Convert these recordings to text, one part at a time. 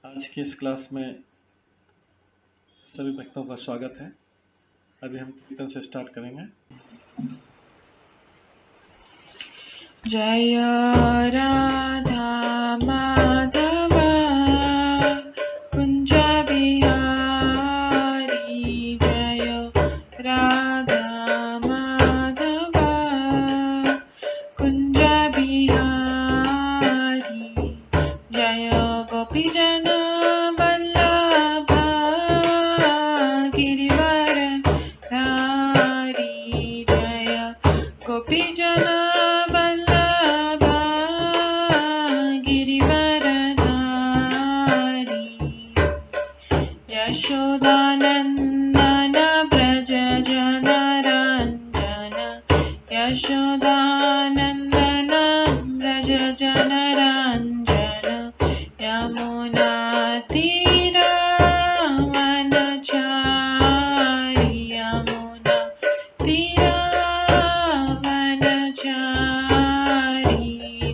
आज की इस क्लास में सभी भक्तों का स्वागत है। अभी हम कीर्तन से स्टार्ट करेंगे। जय राधा माधव कुंज बिहारी, जय राधा माधव कुंज बिहारी, जय गोपीजन वल्लभ गिरिवर धारी, जय गोपीजन यशोदानन्दन व्रज जनरञ्जन, यशोदानन्दन व्रज जनरञ्जन, यमुनातीरवनचारि, यमुनातीरवनचारि,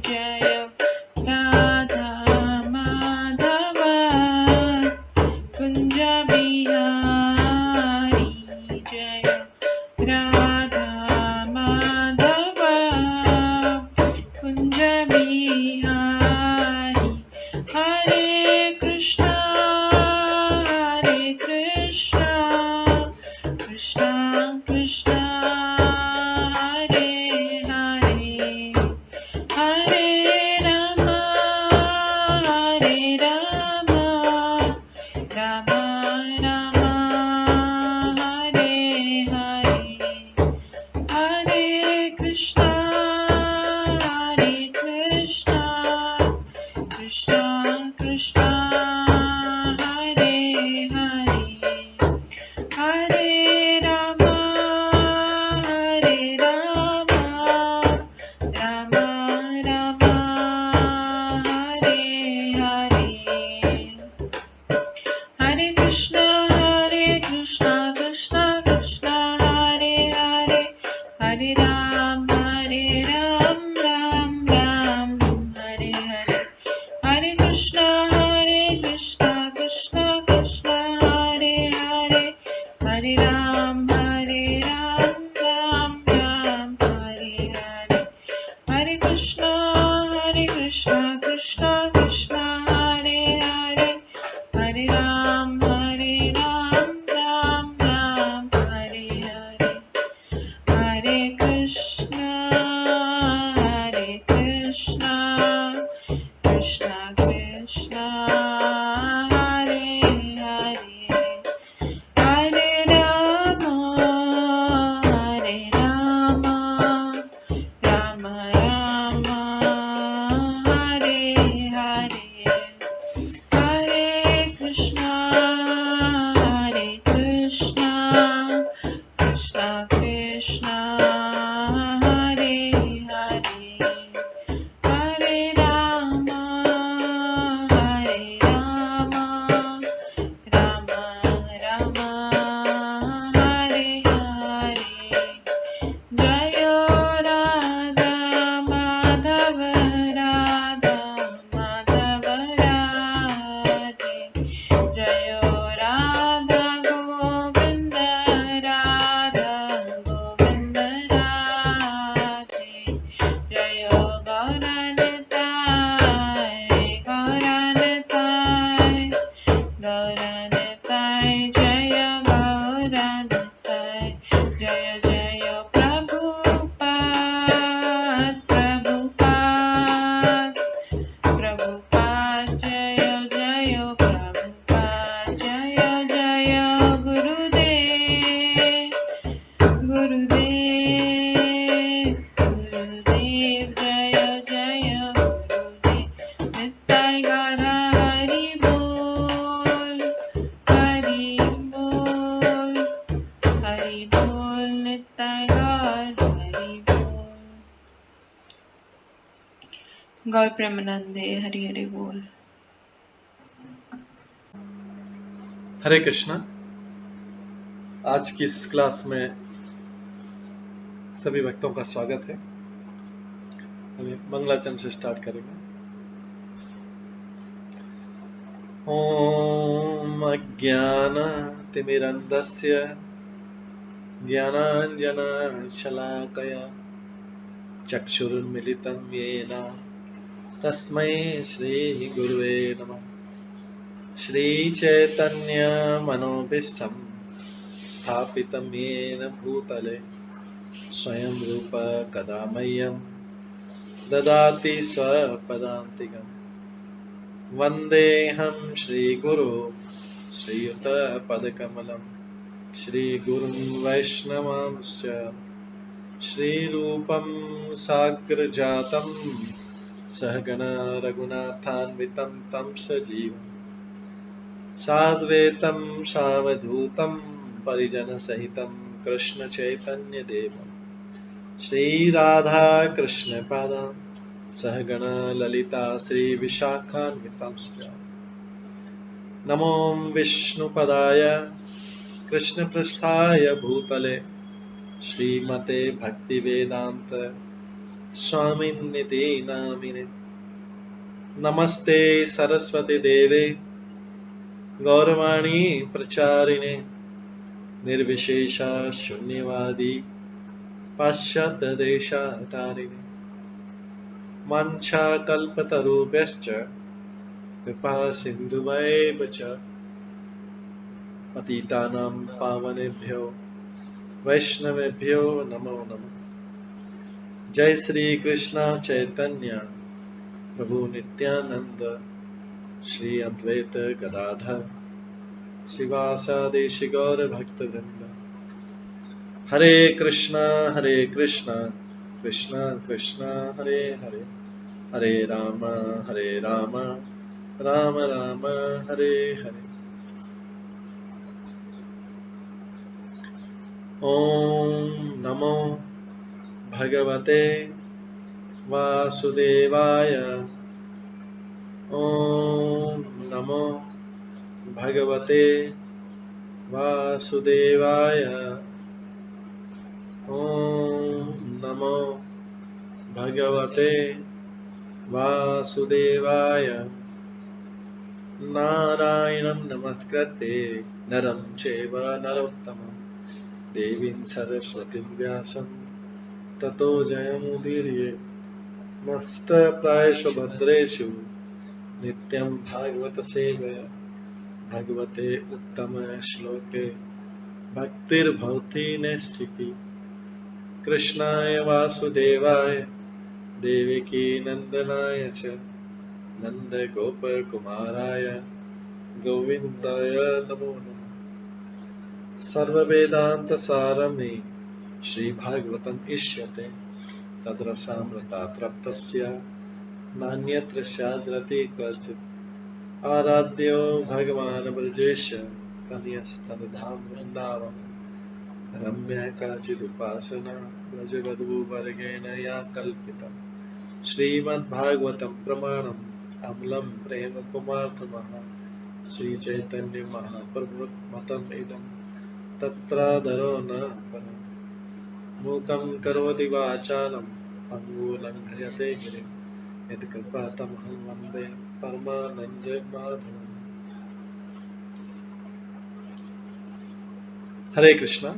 जय राधा माधव कुंज बिहारी, जय राधा माधव कुंज बिहारी। हरे कृष्णा कृष्णा कृष्णा हरे हरे, हरे राम राम राम हरे हरे, हरे कृष्णा कृष्णा कृष्णा हरे हरे, हरे राम राम राम हरे हरे, हरे कृष्णा कृष्णा कृष्णा हरे हरे, हरे राम राम राम हरे हरे, हरे कृष्णा कृष्णा कृष्णा हरे हरे, हरे राम राम राम हरे हरे, हरे कृष्णा कृष्णा कृष्णा हरे हरे, हरे राम राम राम हरे हरे, हरे कृष्णा कृष्णा कृष्णा हरे हरे, हरे राम राम राम हरे हरे, हरे कृष्णा कृष्णा कृष्णा हरे हरे, हरे राम राम राम हरे हरे, जय राधा माधव राधे, जय राधा गोविंद राधे, जय गौरनिताय जय गौरनिताय, जय जय प्रभुपाद जय जय प्रभुपाद, जय जय गुरुदेव जय जय गुरुदेव, नित्य गौर हरि बोल नित्य गौर हरि बोल। गौर प्रेमानंदे हरि हरि बोल। हरे कृष्णा। आज की इस क्लास में सभी भक्तों का स्वागत है। अभी मंगलाचरण से स्टार्ट करेंगे। ॐ अज्ञानतिमिरन्धस्य ज्ञानाञ्जनशलाकया चक्षुरुन्मिलितं येन तस्मै श्रीगुरुवे नमः। श्रीचैतन्यमनोभीष्टं स्थापितं येन भूतले स्वयं रूप कदा मह्यं ददाति स्वपदान्तिकम्। वन्देऽहं श्रीगुरो श्रीयुतपदकमलं श्रीगुरुं वैष्णवांश्च श्रीरूपं साग्रजातं सहगण रघुनाथान्वितं तं सजीवं साद्वैतं सावधूतं परिजनसहितं कृष्णचैतन्यदेवं श्रीराधाकृष्णपादान् सहगण ललिता श्रीविशाखान्वितांश्च नमो विष्णुपदाय कृष्णपृष्ठाय भूतले श्रीमते भक्तिवेदान्त स्वामिन्निति नामिने। नमस्ते सरस्वती देवे गौरवाणी प्रचारिणे निर्विशेष शून्यवादी पाश्चात्य देशातारिणे। वाञ्छाकल्पतरुभ्यश्च कृपा सिन्धुभ्येव च पतितानां पावनेभ्यो वैष्णवेभ्यो नमो नमः। जय श्री कृष्ण चैतन्य प्रभु नित्यानंद श्री अद्वैत गदाधर शिवासादि गौर भक्तवृंद। हरे कृष्णा कृष्णा कृष्णा हरे हरे, हरे राम राम राम हरे हरे। ओम नमो भगवते वासुदेवाय। ओम नमो भगवते वासुदेवाय। ओम नमो भगवते वासुदेवाय। नारायणं नमस्कृत्य नरं चैव नरोत्तमं देवीं सरस्वतीं व्यासं ततो जयमुदीरये। नष्टप्रायेषु भद्रेषु नित्यं भागवत सेवया भगवते उत्तम श्लोके भक्तिर्भवति नैष्ठिकी। कृष्णाय वासुदेवाय देवकी नंदनाय च नन्दगोपकुमाराय गोविन्दाय नमो नमः। सर्ववेदान्तसारमे श्रीभागवतम् इष्यते तद्रसामृतात् नान्यत्र स्याद्रति क्वचित्। आराध्यो भगवान् ब्रजेश तनयस्तनुधाम वृन्दावन रम्या काचिदुपासना व्रजवधूवर्गेण या कल्पिता। श्रीमद्भागवतं प्रमाणम् अमलं प्रेमकुमार्थमः श्रीचैतन्य महाप्रभुमतम् इदं तत्रादरो न परम्। मूकं करोति वाचालं पङ्गुलङ्घयते गिरिं यत्कृपातमहं वन्दे परमानन्दमाधवम्। हरे कृष्णा।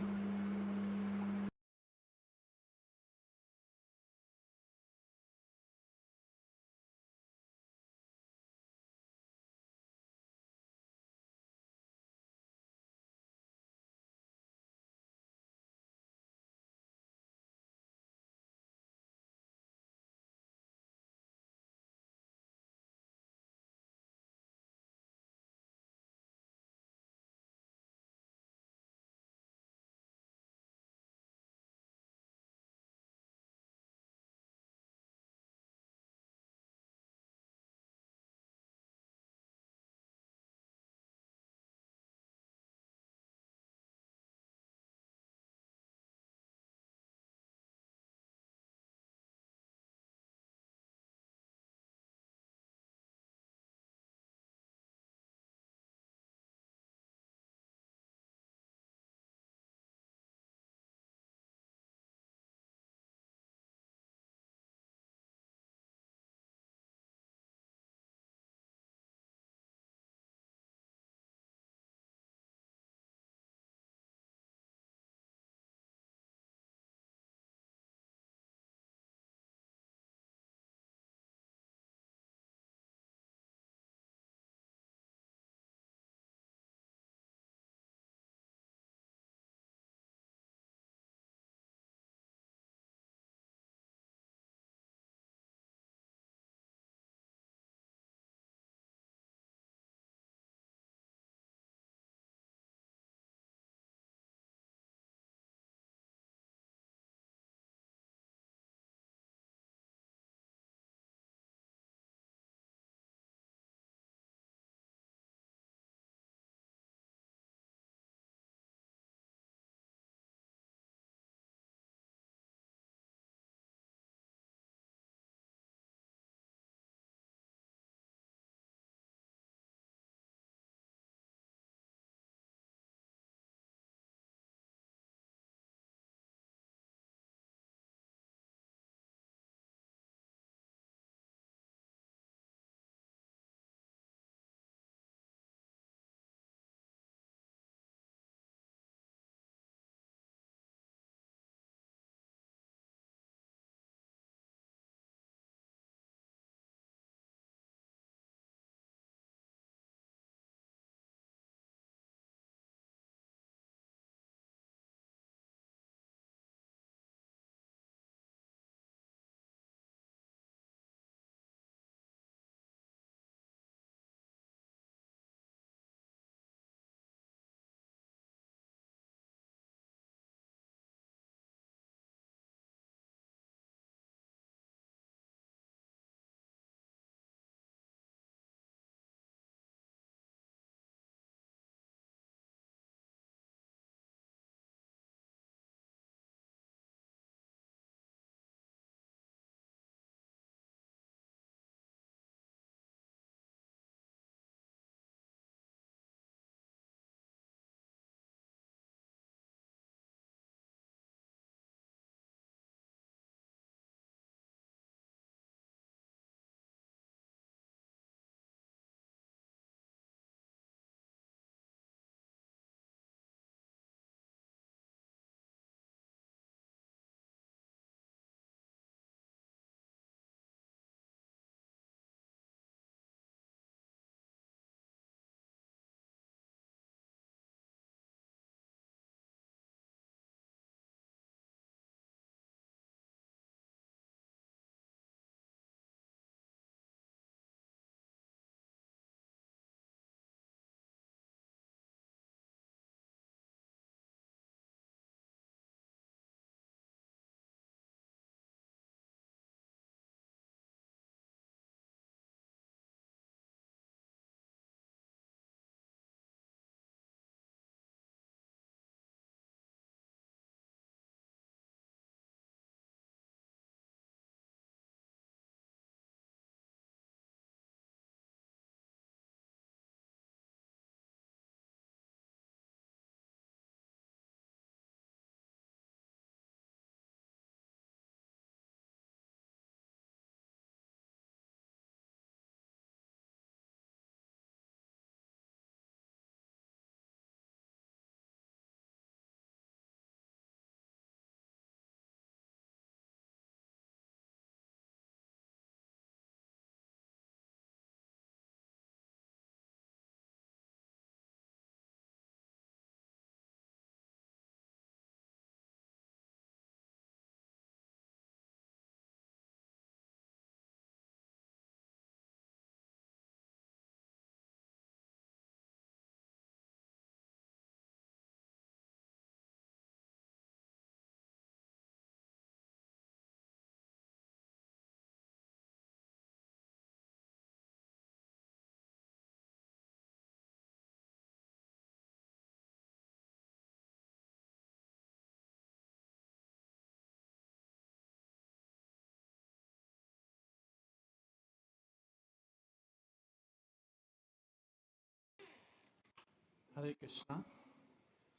हरे कृष्णा।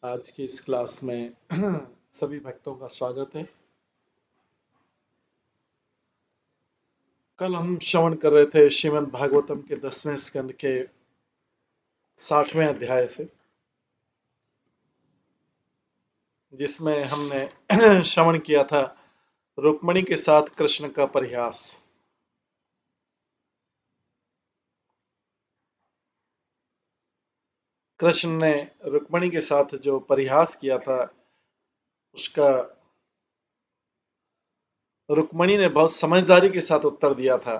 आज की इस क्लास में सभी भक्तों का स्वागत है। कल हम श्रवण कर रहे थे श्रीमद् भागवतम के 10वें स्कंद के 60वें अध्याय से, जिसमें हमने श्रवण किया था रुक्मिणी के साथ कृष्ण का परिहास। कृष्ण ने रुक्मिणी के साथ जो परिहास किया था, उसका रुक्मिणी ने बहुत समझदारी के साथ उत्तर दिया था,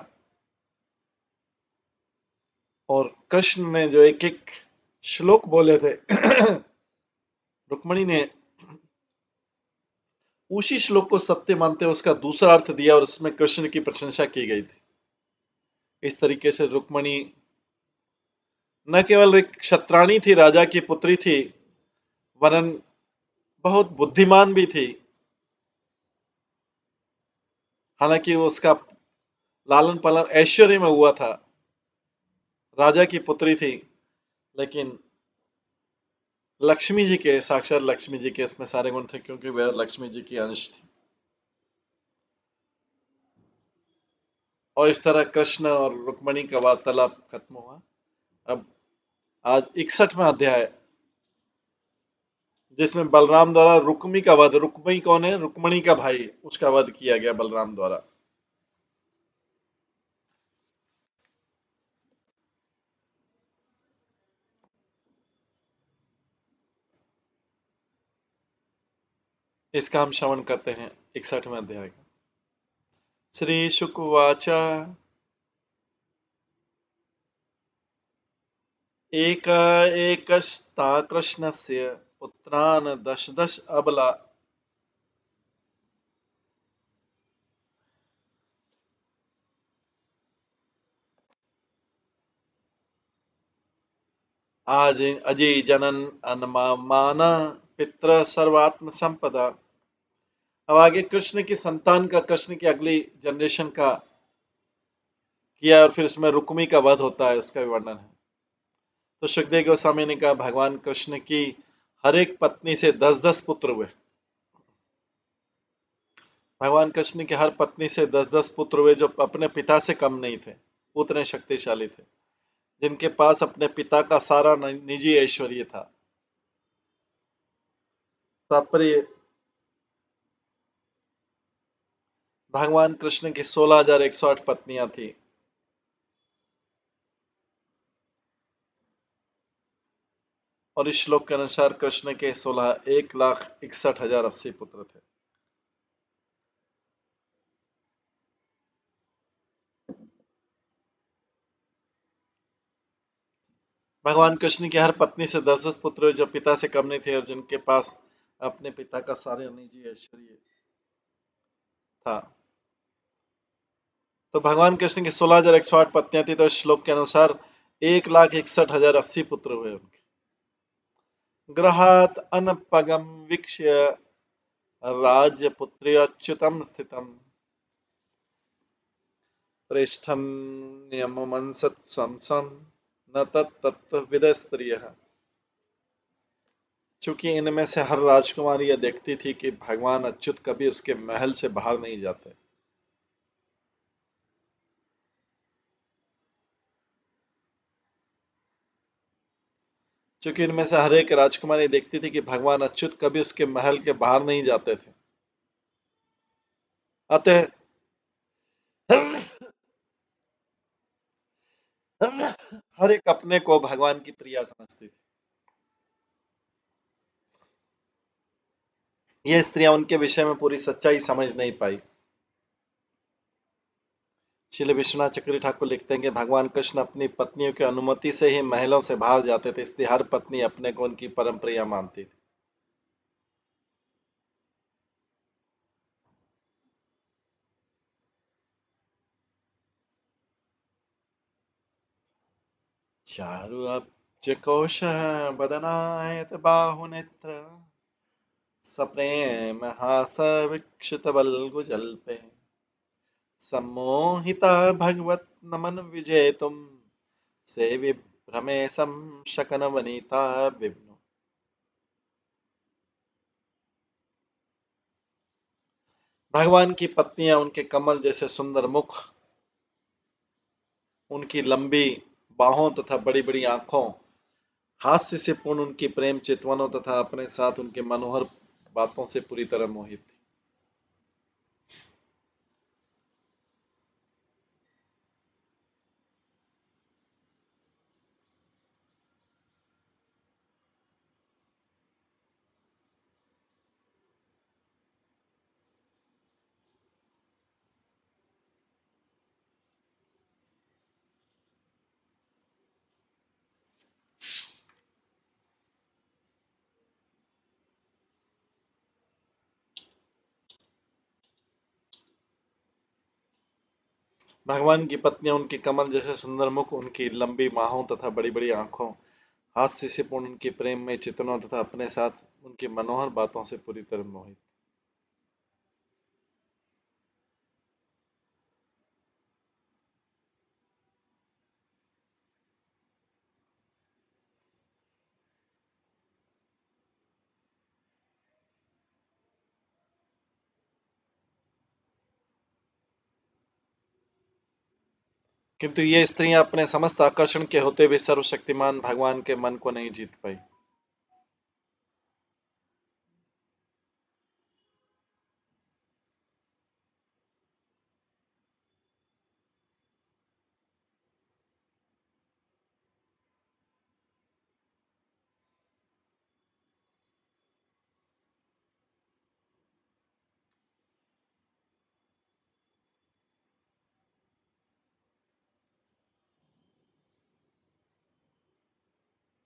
और कृष्ण ने जो एक एक श्लोक बोले थे रुक्मिणी ने उसी श्लोक को सत्य मानते हुए उसका दूसरा अर्थ दिया और उसमें कृष्ण की प्रशंसा की गई थी। इस तरीके से रुक्मिणी न केवल एक क्षत्राणी थी, राजा की पुत्री थी, वरन बहुत बुद्धिमान भी थी। हालांकि वो उसका लालन पालन ऐश्वर्य में हुआ था, राजा की पुत्री थी, लेकिन लक्ष्मी जी के, साक्षात लक्ष्मी जी के इसमें सारे गुण थे, क्योंकि वह लक्ष्मी जी की अंश थी। और इस तरह कृष्ण और रुक्मिणी का वार्तालाप खत्म हुआ। अब आज 61वां अध्याय, जिसमें बलराम द्वारा रुक्मी का वध, रुक्मी कौन है? रुक्मिणी का भाई, उसका वध किया गया बलराम द्वारा। इसका हम श्रवण करते हैं 61वें अध्याय का। श्री शुकवाच एक एकस्ता कृष्णस्य पुत्रान् दश दश अबला आज अजय जनन अनमाना पित्र सर्वात्म संपदा। अब आगे कृष्ण की संतान का, कृष्ण की अगली जनरेशन का किया, और फिर इसमें रुक्मी का वध होता है, उसका भी वर्णन है। तो सुखदेव गोस्वामी ने कहा, भगवान कृष्ण की हर एक पत्नी से 10-10 पुत्र हुए। भगवान कृष्ण की हर पत्नी से 10-10 पुत्र हुए, जो अपने पिता से कम नहीं थे, उतने शक्तिशाली थे, जिनके पास अपने पिता का सारा निजी ऐश्वर्य था। तात्पर्य, भगवान कृष्ण की 16,108 पत्नियां थी, और इस श्लोक के अनुसार कृष्ण के 1,61,080 पुत्र थे। भगवान कृष्ण की हर पत्नी से 10-10 पुत्र हुए, जो पिता से कम नहीं थे, और जिनके पास अपने पिता का सारे निजी ऐश्वर्य था। तो भगवान कृष्ण की 16,108 पत्नियां थी, तो इस श्लोक के अनुसार 1,61,080 पुत्र हुए उनके। गृहात अनपगम वीक्ष्य राज्यपुत्र्यच्युतम स्थितम प्रेष्ठम नियममंसत समसम न तत्तत्विद स्त्रियः। चूंकि इनमें से हर राजकुमारी यह देखती थी कि भगवान अच्युत कभी उसके महल से बाहर नहीं जाते। चूंकि इनमें से हर एक राजकुमारी देखती थी कि भगवान अच्युत कभी उसके महल के बाहर नहीं जाते थे, अतः हर एक अपने को भगवान की प्रिया समझती थी। ये स्त्रियां उनके विषय में पूरी सच्चाई समझ नहीं पाई। श्री विश्वनाथ चक्रवर्ती ठाकुर लिखते हैं कि भगवान कृष्ण अपनी पत्नियों की अनुमति से ही महलों से बाहर जाते थे, इसलिए हर पत्नी अपने को उनकी परम प्रिया मानती थी। चारु अब्ज कोश बदनायत बाहुनेत्र सप्रेम हास विक्षित बल्गुजल्पे सम्मोहिता भगवत नमन विजेतुम स्वे भ्रमेशं शकनवनीता विष्णु। भगवान की पत्नियां उनके कमल जैसे सुंदर मुख, उनकी लंबी बाहों तथा बड़ी बड़ी आंखों, हास्य से पूर्ण उनकी प्रेम चितवनों तथा अपने साथ उनके मनोहर बातों से पूरी तरह मोहित थी। भगवान की पत्नियां उनके कमल जैसे सुंदर मुख, उनकी लंबी बाहों तथा बड़ी बड़ी आंखों, हास्य से पूर्ण उनकी प्रेम में चितवनों तथा अपने साथ उनकी मनोहर बातों से पूरी तरह मोहित। किंतु ये स्त्रियां अपने समस्त आकर्षण के होते हुए सर्वशक्तिमान भगवान के मन को नहीं जीत पाई।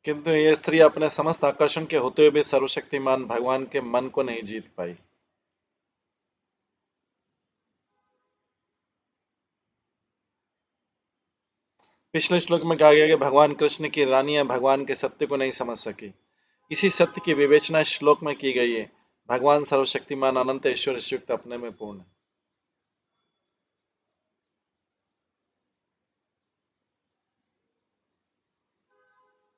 किंतु ये स्त्री अपने समस्त आकर्षण के होते हुए भी सर्वशक्तिमान भगवान के मन को नहीं जीत पाई। पिछले श्लोक में कहा गया कि भगवान कृष्ण की रानियां भगवान के सत्य को नहीं समझ सकी। इसी सत्य की विवेचना इस श्लोक में की गई है। भगवान सर्वशक्तिमान अनंत ईश्वर युक्त अपने में पूर्ण है।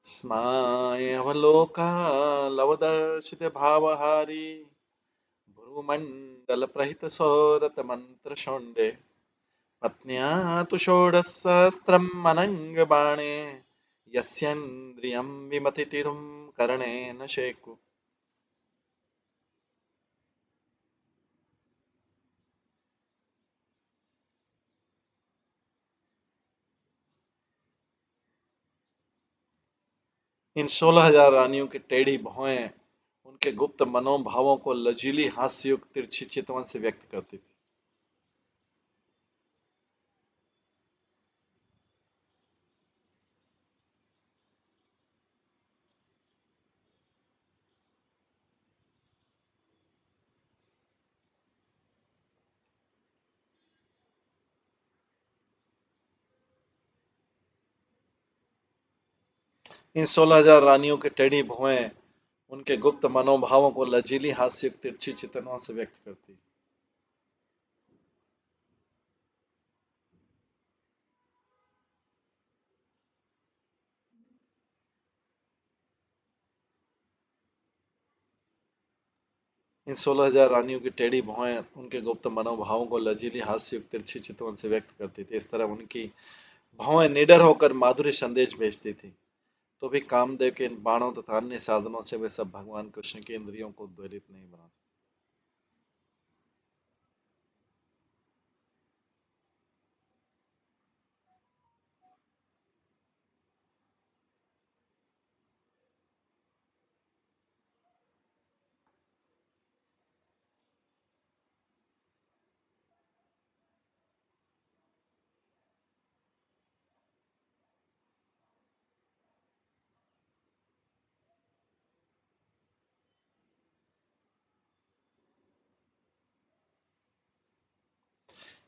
स्मायवलोकालवदर्शित भावहारी भ्रूमण्डल प्रहित सौरत मंत्र शौंडे पत्न्या तु षोडशसहस्रम् अनङ्गबाणे यस्येन्द्रियं विमथितिरुं कर्णेन शेकु। इन 16,000 रानियों की टेढ़ी भौहें उनके गुप्त मनोभावों को लजीली हास्ययुक्त तिरछी चितवन से व्यक्त करती थी। इन 16,000 रानियों की टेढ़ी भौहें उनके गुप्त मनोभावों को लजीली हास्ययुक्त तिरछी चितवनों से व्यक्त करती। इन 16,000 रानियों की टेढ़ी भौहें उनके गुप्त मनोभावों को लजीली हास्ययुक्त तिरछी चितवन से व्यक्त करती थी। इस तरह उनकी भौहें निडर होकर माधुरी संदेश भेजती थी, तो भी कामदेव के इन बाणों तथा अन्य साधनों से वे सब भगवान कृष्ण की इंद्रियों को उद्वेलित नहीं बना।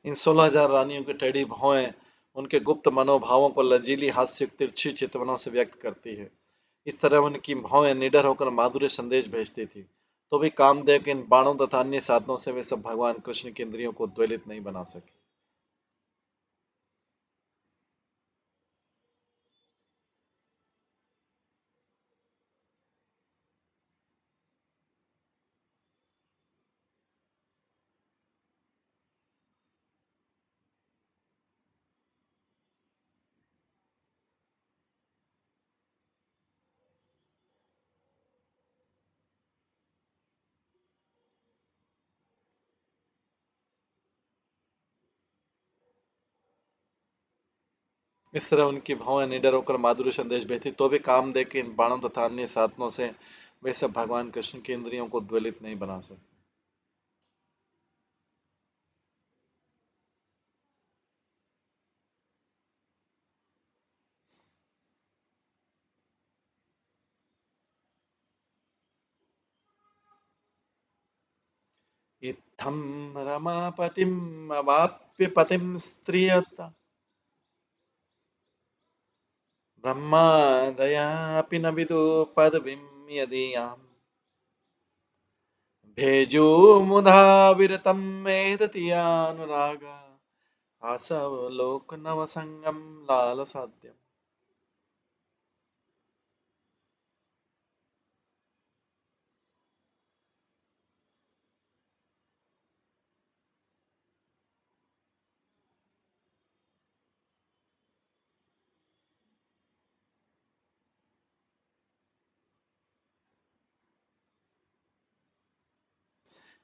इन 16,000 रानियों की टेढ़ी भौहें उनके गुप्त मनोभावों को लजीली हास्ययुक्त तिरछी चितवनों से व्यक्त करती है। इस तरह उनकी भौहें निडर होकर माधुर्य संदेश भेजती थी, तो भी कामदेव के इन बाणों तथा अन्य साधनों से वे सब भगवान कृष्ण की इंद्रियों को उद्वेलित नहीं बना सके। इस तरह उनकी भावनाएं निडर होकर माधुर्य संदेश भेजती, तो भी काम दे के इन बाणों तथा अन्य साधनों से वे सब भगवान कृष्ण की इंद्रियों को उद्वेलित नहीं बना सकते। इत्थं रमापतिम् अवाप्य पतिं स्त्रियता ब्रह्मादयापि न विदु पदवीं यदीयाम् भेजोमुधा विरतं मेदतीयानुराग आसवलोकनवसङ्गं लालसाद्यम्।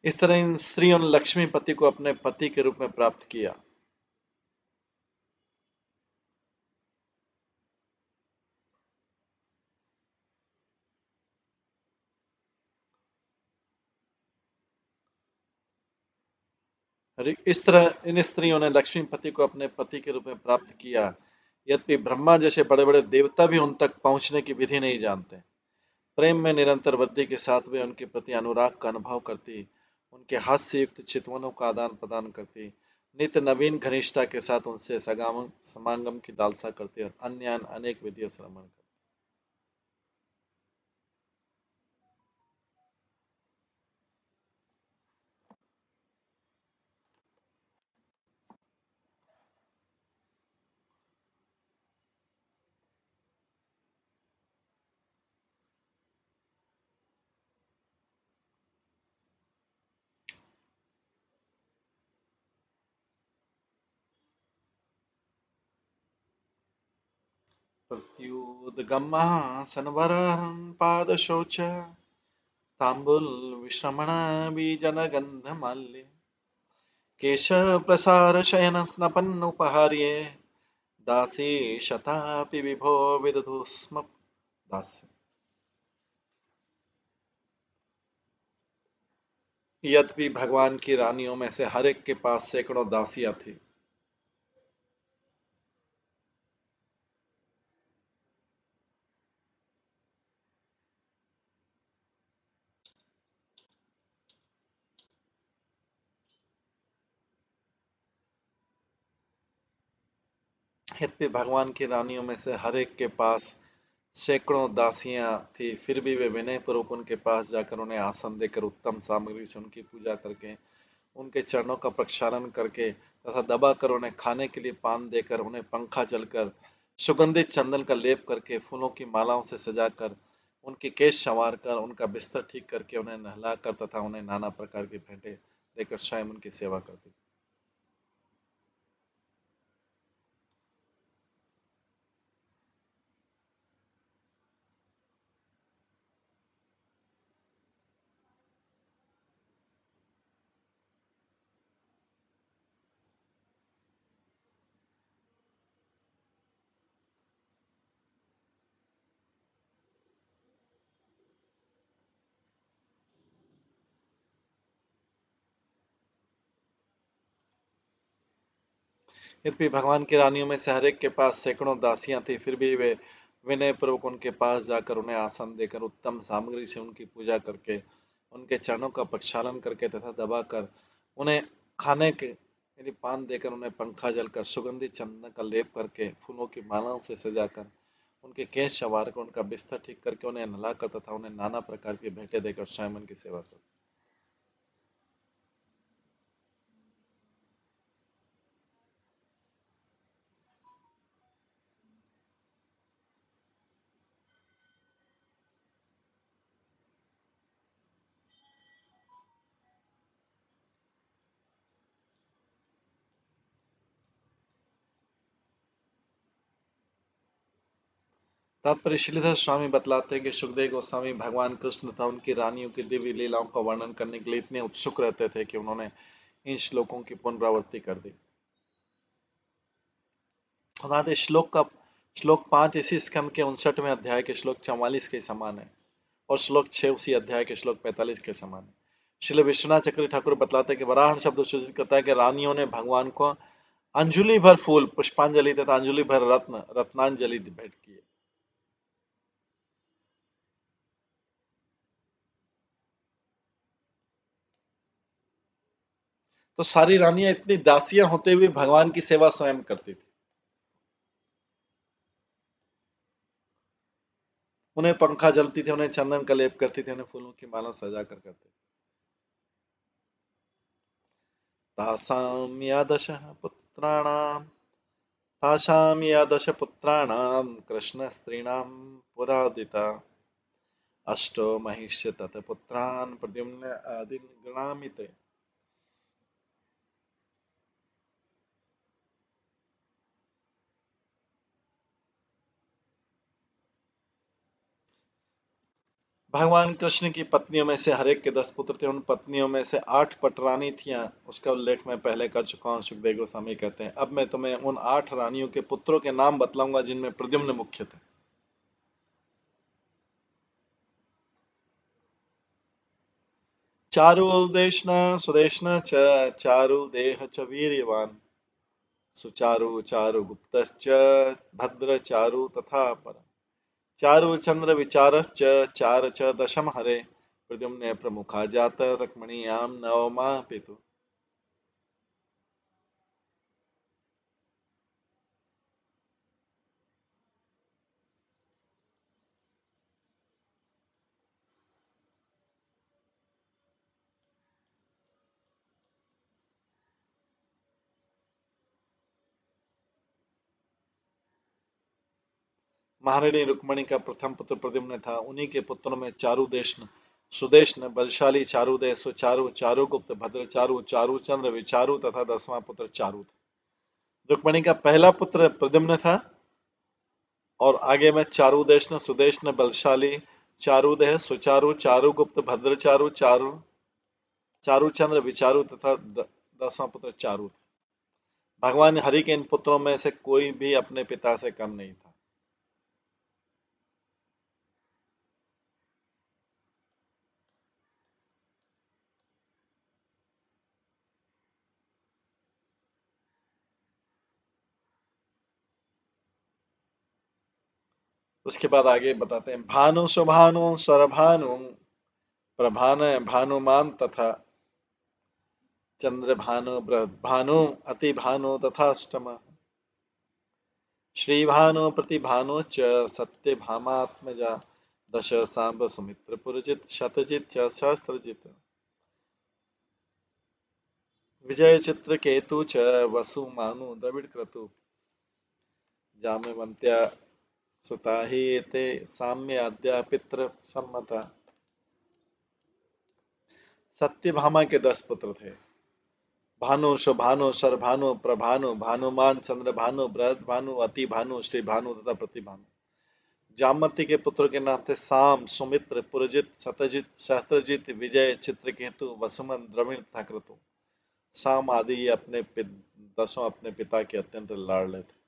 इस तरह इन स्त्रियों ने लक्ष्मीपति को अपने पति के रूप में प्राप्त किया। इस तरह इन स्त्रियों ने लक्ष्मीपति को अपने पति के रूप में प्राप्त किया। यद्यपि ब्रह्मा जैसे बड़े बड़े देवता भी उन तक पहुंचने की विधि नहीं जानते। प्रेम में निरंतर वृद्धि के साथ वे उनके प्रति अनुराग का अनुभव करती, उनके हास्य युक्त चितवनों का आदान प्रदान करती, नित्य नवीन घनिष्ठता के साथ उनसे समागम की लालसा करती और अन्य अनेक विधियों से रमण करती। प्रत्युद्गमासनवरहं पादशौच ताम्बूलविश्रमणबीजनगन्धमाल्ये केशप्रसारशयनस्नपन्नुपहार्ये दासी शतापि विभो विदधु स्म दास्य। यद्यपि भगवान की रानियों में से हर एक के पास सैकड़ों दासियां थी। यद्यपि भगवान की रानियों में से हर एक के पास सैकड़ों दासियां थी, फिर भी वे विनयपूर्वक उनके पास जाकर उन्हें आसन देकर उत्तम सामग्री से उनकी पूजा करके, उनके चरणों का प्रक्षालन करके तथा दबाकर उन्हें खाने के लिए पान देकर, उन्हें पंखा जलकर, सुगंधित चंदन का लेप करके, फूलों की मालाओं से सजाकर, उनके केश संवार कर, उनका बिस्तर ठीक करके, उन्हें नहलाकर तथा उन्हें नाना प्रकार की भेंटें देकर स्वयं उनकी सेवा करती। यद्यपि भगवान की रानियों में से हर एक के पास सैकड़ों दासियां थी, फिर भी वे विनयपूर्वक उनके पास जाकर उन्हें आसन देकर, उत्तम सामग्री से उनकी पूजा करके, उनके चरणों का प्रक्षालन करके तथा दबाकर, उन्हें खाने के यानी पान देकर, उन्हें पंखा जलकर, सुगंधित चंदन का लेप करके, फूलों की मालाओं से सजाकर, उनके केश संवार कर, उनका बिस्तर ठीक करके, उन्हें नहलाकर तथा उन्हें नाना प्रकार की भेंटें देकर स्वयं उनकी सेवा करती। तात्पर्य श्रीधर स्वामी बतलाते हैं कि सुखदेव गोस्वामी भगवान कृष्ण तथा उनकी रानियों की दिव्य लीलाओं का वर्णन करने के लिए इतने उत्सुक रहते थे कि उन्होंने इन श्लोकों की पुनरावृत्ति कर दी। अर्थात इस श्लोक 5 इसी स्कंद के 59वें अध्याय के श्लोक 44 के समान है और श्लोक 6 उसी अध्याय के श्लोक 45 के समान है। श्रील विश्वनाथ चक्रवर्ती ठाकुर बतलाते हैं कि वराहन शब्द सूचित करता है कि रानियों ने भगवान को अंजुलि भर फूल पुष्पांजलि तथा अंजुलि भर रत्नांजलि भेंट की है। तो सारी रानियां इतनी दासियां होते हुए भगवान की सेवा स्वयं करती थी। उन्हें पंखा जलती थी, उन्हें चंदन का लेप करती थी, उन्हें फूलों की माला सजा कर करती थी। तासाम या दश पुत्राणाम तासाम या दश पुत्राणाम कृष्ण स्त्रीणाम पुरादिता अष्टो महिष्य तत पुत्रान् प्रद्युम्न आदीन गणामिते। भगवान कृष्ण की पत्नियों में से हर एक के 10 पुत्र थे। उन पत्नियों में से 8 पटरानी थियां, उसका उल्लेख मैं पहले कर चुका हूँ। सुखदेव गोस्वामी कहते हैं, अब मैं तुम्हें उन 8 रानियों के पुत्रों के नाम बतलाऊंगा जिनमें प्रद्युम्न मुख्य थे। चारुदेशना सुदेशना च चारुदेह च वीर्यवान सुचारु चारु गुप्तश्च भद्र चारु तथा पर चारु चंद्र विचारश्च चार च दशम हरे प्रद्युम्ने प्रमुखा जात रक्मणीयां नवमा पितु। महारानी रुक्मणी का प्रथम पुत्र प्रद्युम्न था। उन्हीं के पुत्रों में चारुदेशन सुदेशन बलशाली चारुदेव सुचारु चारुगुप्त भद्र चारु चारुचंद्र विचारु तथा 10वां पुत्र चारु था। रुक्मणी का पहला पुत्र प्रद्युम्न था और आगे में चारुदेशन सुदेशन बलशाली चारुदेह सुचारु चारुगुप्त भद्र चारु चारुचंद्र विचारु तथा 10वां पुत्र चारु था। भगवान हरि के इन पुत्रों में से कोई भी अपने पिता से कम नहीं था। उसके बाद आगे बताते हैं, भानु सुभानु स्वरभानु प्रभान भानुमान तथा चंद्र भानु भानु अति भानु तथा अष्टम श्री भानु प्रतिभानु च सत्य भामात्मजा दश सांब सुमित्र पुरजित शतजित च सहस्त्रजित विजय चित्र केतु च वसु मानु द्रविड़ क्रतु जामवंत्या सुता ही एते साम्य आद्या पितृ सम्मता। सत्यभामा के 10 पुत्र थे। भानु शुभानु सरभानु प्रभानु भानुमान चंद्र भानु बृहद भानु अति भानु श्री भानु तथा प्रतिभानु। जामवती के पुत्रों के नाम थे साम सुमित्र पुरजित सतजित सहस्त्रजित विजय चित्रकेतु वसुमन द्रविण तथा क्रतु। साम आदि ये अपने 10 अपने पिता के अत्यंत लाडले थे।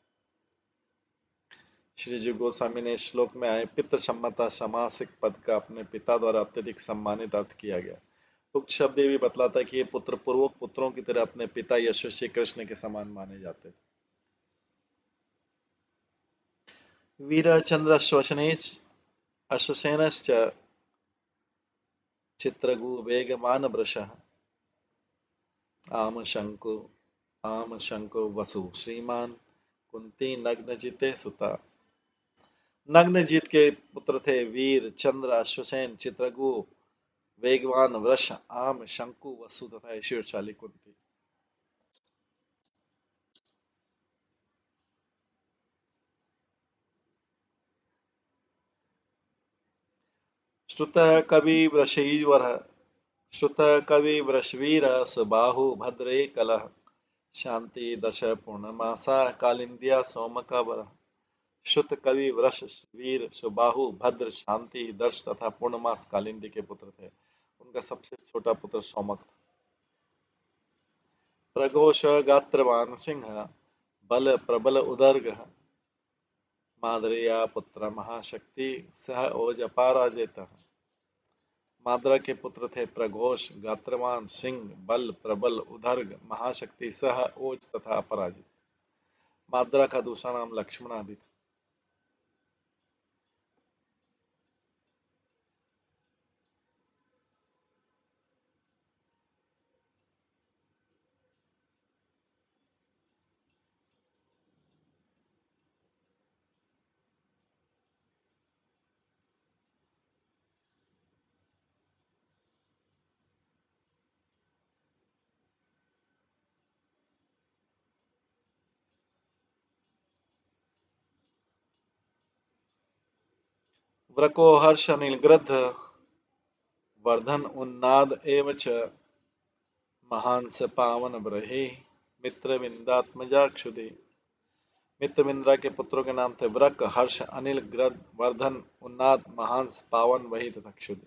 श्री जी गोस्वामी ने श्लोक में आए पितृ सम्मता समासिक पद का अपने पिता द्वारा अत्यधिक सम्मानित अर्थ किया गया। उक्त शब्द ये भी बतलाता है कि ये पुत्र पूर्वक पुत्रों की तरह अपने पिता यशस्वी कृष्ण के समान माने जाते थे। वीर चंद्र अश्वसेनश्च चित्रगु वेगमान वृषः आम शंको वसु श्रीमान कुंती नग्नजिते सुता। नग्नजीत के पुत्र थे वीर चंद्र अश्वसेन चित्रगु वेगवान वृष आम शंकु वसु तथा ऐश्वर्यशाली कुंती। श्रुत कवि वृषीवर श्रुत कवि वृषवीर सुबाहु भद्रे कलह शांति दश पूर्णमासा कालिंदिया सोमका वर। श्रुत कवि वृष वीर सुबाहु भद्र शांति दर्श तथा पूर्णमास कालिंदी के पुत्र थे। उनका सबसे छोटा पुत्र सोमक था। प्रघोष गात्रवान सिंह बल प्रबल उदर्गः माद्रेया पुत्र महाशक्ति सह ओज अपराजितः। माद्रा के पुत्र थे प्रघोष, गात्रवान, सिंह, बल प्रबल उदर्ग, महाशक्ति सह ओज तथा अपराजित। माद्रा का दूसरा नाम लक्ष्मण आदि था। व्रको हर्ष अनिल गृध्र वर्धन उन्नाद एव च महांस पावन ब्रहे मित्र विंदात्मजाक्षुदे। मित्रविंद्रा के पुत्रों के नाम थे व्रक, हर्ष, अनिल, ग्रद, वर्धन, उन्नाद, महांस, पावन, वही तथा क्षुद।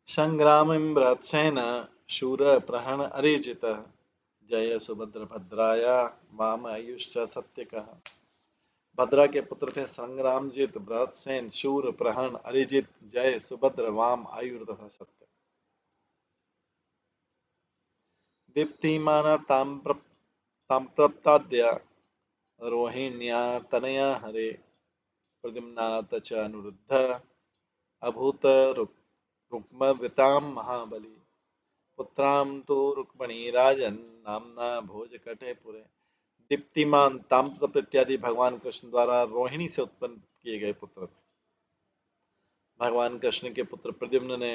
संग्राम बृहत्सेन शूर प्रहण अरिजित जय सुभद्र भद्राया वाम आयुश्च सत्यकः। भद्रा के पुत्र थे संग्रामजित, बृहत्सेन, शूर, प्रहण, अरिजित, जय, सुभद्र, वाम, आयुर तथा सत्य। दीप्तिमान ताम्रप्ताद्य रोहिण्या तनया हरे प्रद्युम्नाथ च अनुरुद्ध अभूत रुक्मवृतां महाबली पुत्रां तु रुक्मणी राजन नामना भोजकटे पुरे। दीप्तिमान ताम्रतप्त इत्यादि भगवान कृष्ण द्वारा रोहिणी से उत्पन्न किए गए पुत्र थे। भगवान कृष्ण के पुत्र प्रद्युम्न ने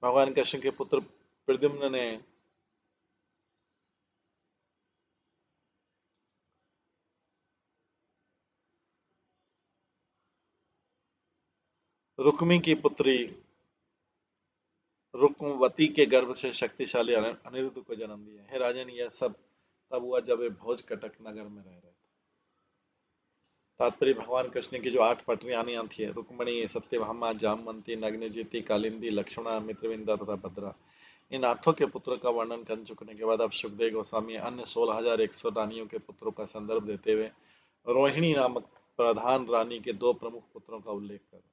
भगवान कृष्ण के पुत्र प्रद्युम्न ने रुक्मी की पुत्री रुक्मवती के गर्भ से शक्तिशाली अनिरुद्ध को जन्म दिया। हे राजन, यह सब तब हुआ जब वे भोज कटक नगर में रह रहे थे। तात्पर्य भगवान कृष्ण की जो 8 पत्नियां थी, रुक्मणी, सत्यभामा, जामवंती, नग्नजिति, कालिंदी, लक्ष्मणा, मित्रविंदा तथा भद्रा, इन 8 के पुत्रों का वर्णन कर चुकने के बाद अब सुखदेव गोस्वामी अन्य 16,100 रानियों के पुत्रों का संदर्भ देते हुए रोहिणी नामक प्रधान रानी के 2 प्रमुख पुत्रों का उल्लेख कर।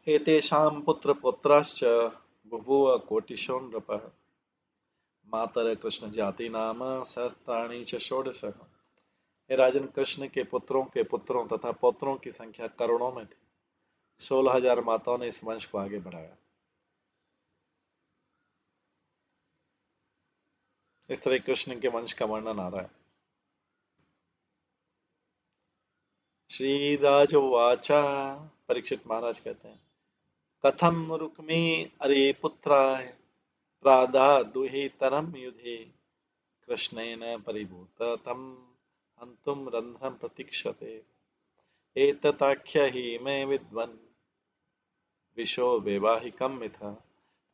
एतेषां पुत्रपौत्राश्च बभूव कोटिशो नृपः मातर कृष्ण जाति नाम सहस्त्राणि च षोडश। हे राजन, कृष्ण के पुत्रों तथा पौत्रों की संख्या करोड़ों में थी। 16,000 माताओं ने इस वंश को आगे बढ़ाया। इस तरह कृष्ण के वंश का वर्णन आ रहा है। श्री राजोवाच, परीक्षित महाराज कहते हैं, कथम रुक्मी अरे पुत्राय प्रादा दुहितरम युधे कृष्णेन परिभूत तम हन्तुम रंध्रम प्रतीक्षते एतताख्य ही मैं विद्वन विशो वैवाहिकम मिथा।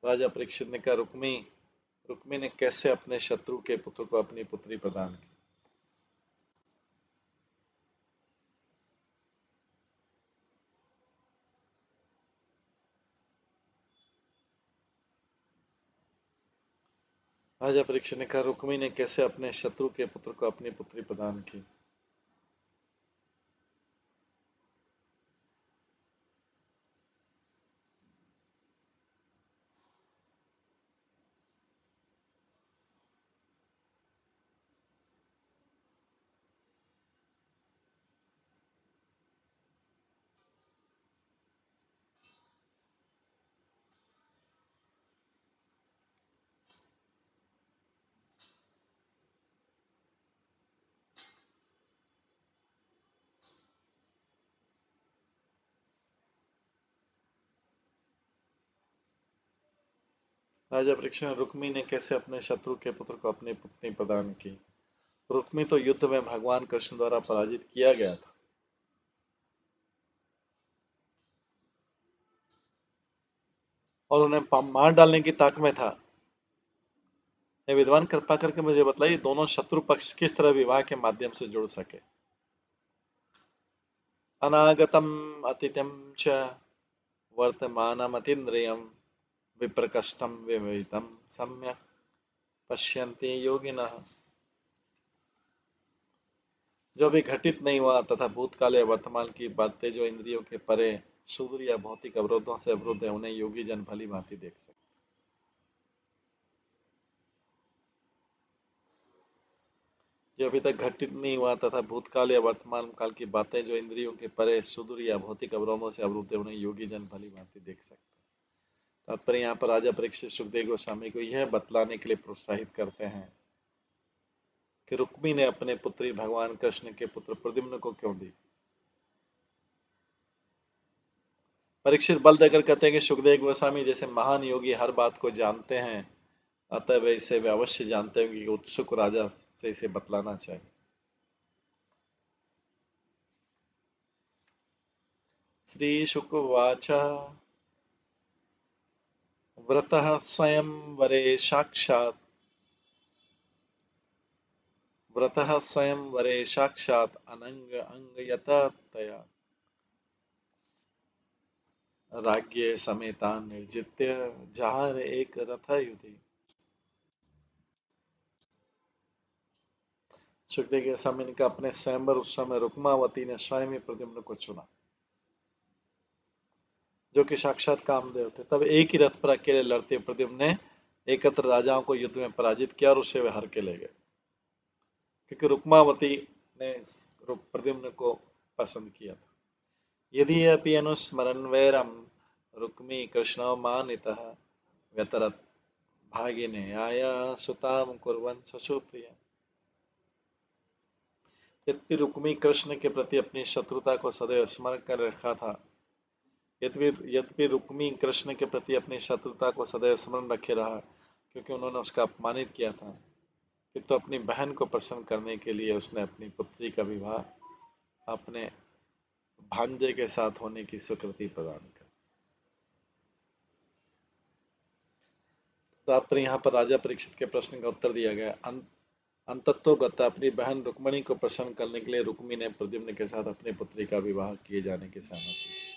राजा परीक्षित ने कहा, रुक्मी ने कैसे अपने शत्रु के पुत्र को अपनी पुत्री प्रदान की। राजा परीक्षित ने कहा, रुक्मी ने कैसे अपने शत्रु के पुत्र को अपनी पुत्री प्रदान की। राजा परीक्षित ने रुक्मी ने कैसे अपने शत्रु के पुत्र को अपनी पत्नी प्रदान की। रुक्मी तो युद्ध में भगवान कृष्ण द्वारा पराजित किया गया था और उन्हें मार डालने की ताक में था। हे विद्वान, कृपा करके मुझे बताइए, दोनों शत्रु पक्ष किस तरह विवाह के माध्यम से जुड़ सके। अनागतम अतीतम च वर्तमानमतीन्द्रियम विप्रकष्टम विवेतम सम्यक पश्यन्ते योगिनः। जो भी घटित नहीं हुआ तथा भूतकाल या वर्तमान की बातें जो इंद्रियों के परे सुदूर या भौतिक अवरोधों से अवरुद्ध है, उन्हें योगी जन भली भांति देख सकते। जो अभी तक घटित नहीं हुआ तथा भूतकाल या वर्तमान काल की बातें जो इंद्रियों के परे सुदूर या भौतिक अवरोधों से अवरुद्ध है, उन्हें योगी जन भली भांति देख सकते। तात्पर्य यहाँ पर राजा परीक्षित सुखदेव गोस्वामी को यह बतलाने के लिए प्रोत्साहित करते हैं कि रुक्मी ने अपने पुत्री भगवान कृष्ण के पुत्र प्रद्युम्न को क्यों दी। परीक्षित बल देकर कहते हैं कि सुखदेव गोस्वामी जैसे महान योगी हर बात को जानते हैं, अतः वे इसे वे अवश्य जानते हैं कि उत्सुक राजा से इसे बतलाना चाहिए। श्री शुकवाच व्रतः स्वयंवरे साक्षात् व्रतः स्वयंवरे साक्षात् अनंग अंगयतया राज्ञे समेतान् निर्जित्य जहार एक रथ युधि। सुखदेव गोस्वामी ने कहा अपने स्वयंवर उत्सव में रुक्मावती ने स्वयं ही प्रद्युम्न को चुना, जो कि साक्षात कामदेव थे। तब एक ही रथ पर अकेले लड़ते प्रद्युम्न ने एकत्र राजाओं को युद्ध में पराजित किया और उसे वे हर के ले गए, क्योंकि रुक्मावती ने प्रद्युम्न को पसंद किया था। यदि अपि अनुस्मरन् वैरम रुक्मी कृष्णो मानितः व्यतरत् भागिनेयाय सुताम कुर्वन् सुप्रिया। यद्यपि रुक्मी कृष्ण के प्रति अपनी शत्रुता को सदैव स्मरण कर रखा था यद्यपि रुक्मी कृष्ण के प्रति अपनी शत्रुता को सदैव स्मरण रखे रहा, क्योंकि उन्होंने उसका अपमानित किया था, कि तो अपनी बहन को प्रसन्न करने के लिए उसने अपनी पुत्री का विवाह अपने भांजे के साथ होने की स्वीकृति प्रदान कर। तात्पर्य यहाँ पर राजा परीक्षित के प्रश्न का उत्तर दिया गया। अंततोगत अपनी बहन रुक्मणी को प्रसन्न करने के लिए रुक्मी ने प्रद्युम्न के साथ अपनी पुत्री का विवाह किए जाने की सहमति।